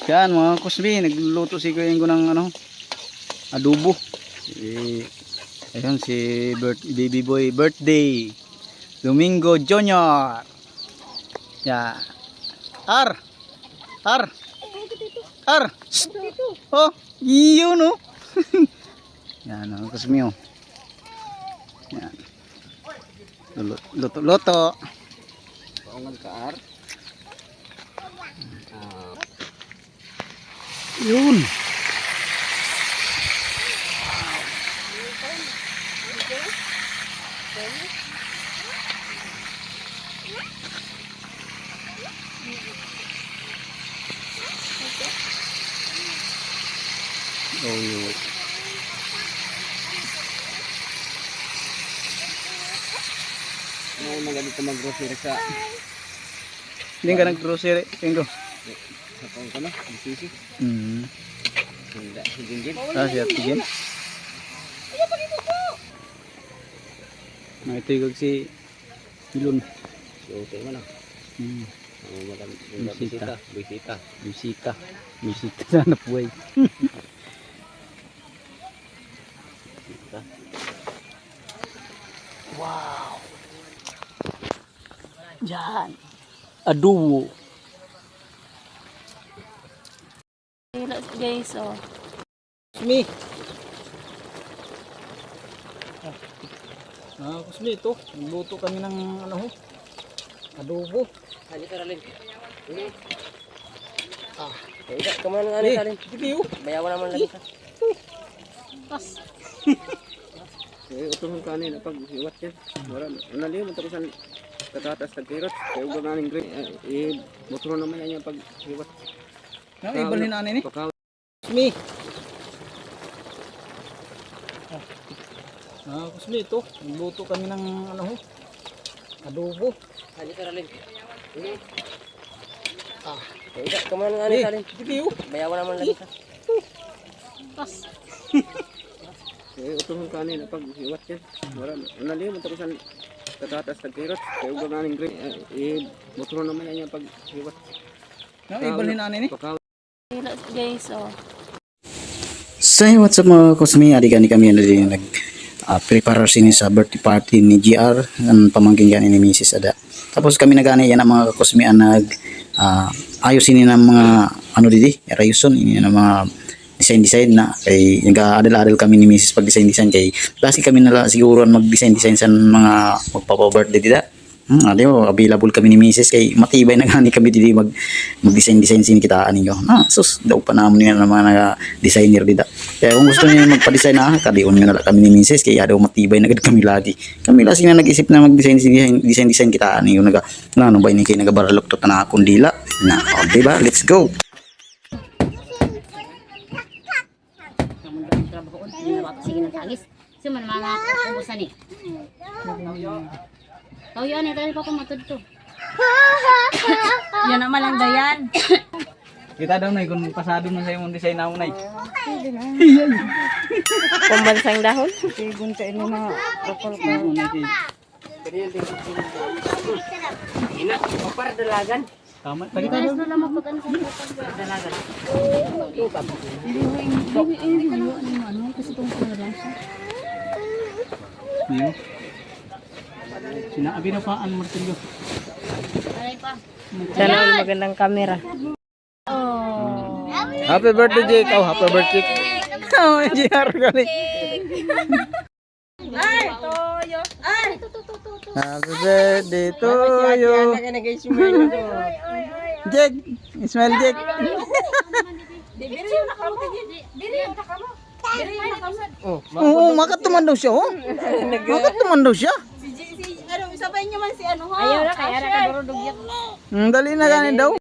Yan mga kusmi, nagluluto si Kuya Ingo ng ano, adobo. Ayun si baby boy birthday. Domingo Junior. Ya. Ar. Oh, iyo no. Yan mga kusmi oh. Yan. Luto. Paungan ka ar. Yun. Oh, yun. May magalit ka mag-grocery sa... Hindi ka nag-grocery, Ingo. Sa paung ka na, bisisi. Hindi, si Jinjin. Si Ate Jen. Naitigog si Ilon. Okay mo na. Bisita sana buhay. Wow. Yan. Adobo. Guys, oh. Kusmi. Kusmi ito. Nagluto kami ng ano ho. Adobo. Hali ka rin. Kaya kumain nga rin ka rin. Bayawan naman lagi ka. Pas. Utuhon ka nila pag iwat yan. Wala. Unali mo tapusan katatas tagkirot. Kaya ugo na rin green. Butuhon naman yan yung pag iwat. Ibalhin na ni. Kusmi. Kusmi ito. Nagluto kami ng ano ho. Adobo. Hali ka rin. Kaya kumain nga rin ka rin. Bayawan naman lagi ka. Pas. Utuhon ka nila pag iwat yan. Wala. Unali mo tapusan katatas tagkirot. Kaya ugo na rin green. Butuhon naman yan yung pag iwat. Ibalhin na ni. Guys, oh. So what's up mga kusmi, adik-adik kami na din prepare sini sa birthday party ni GR ang pamangkin yan ni Mrs. Ada. Tapos kami nagana yan ang mga kusmi nag ayos ini ng mga ano didi, erayuson ini ng mga design na kay nag-aadal-adal kami ni Mrs. pag design kay klase kami nala siguro mag-design sa mga magpapa-birthday dida. Adio available kami ni Mrs. kay matibay na gani kami dili mag-design sin kita aninyo. Sus daw pa namon niya ng mga designer dida. Kaya kung gusto niyo magpa-design kadion niyo na kami ni Mrs. kay daw matibay na gid kami lagi. Kami lasi na nag-isip na mag-design kita aninyo ano ba ini kay nagabaralok to na kundila. Di ba? Let's go. Sige ng tagis. Suman mga kubusan ni. Tao yan, tayo pa kung matudto. Yan naman lang dayan. Kita daw na kung pasado man sa imong design na unay. Pambansang dahon. Kung sa inyo mga kapal ko Ina, papar dalagan. tama. Kita daw na mapagano sa dalagan. Sinabi na pa ang martilyo. Aray pa. Sana all magandang camera. Oh. Happy birthday, Jake. Oh, happy birthday. Oh, GR kali. Ay, toyo. Ay, Happy birthday to you. Jake, smile Jake. dibiri na kamo. Dibiri na kamo. Dibiri na kamo. Oo, makatuman daw siya, oh. Makatuman daw siya. Si ano, isabay niyo man si ano ha. Ayaw na kaya na kaduro dugyot. Dali na gani daw.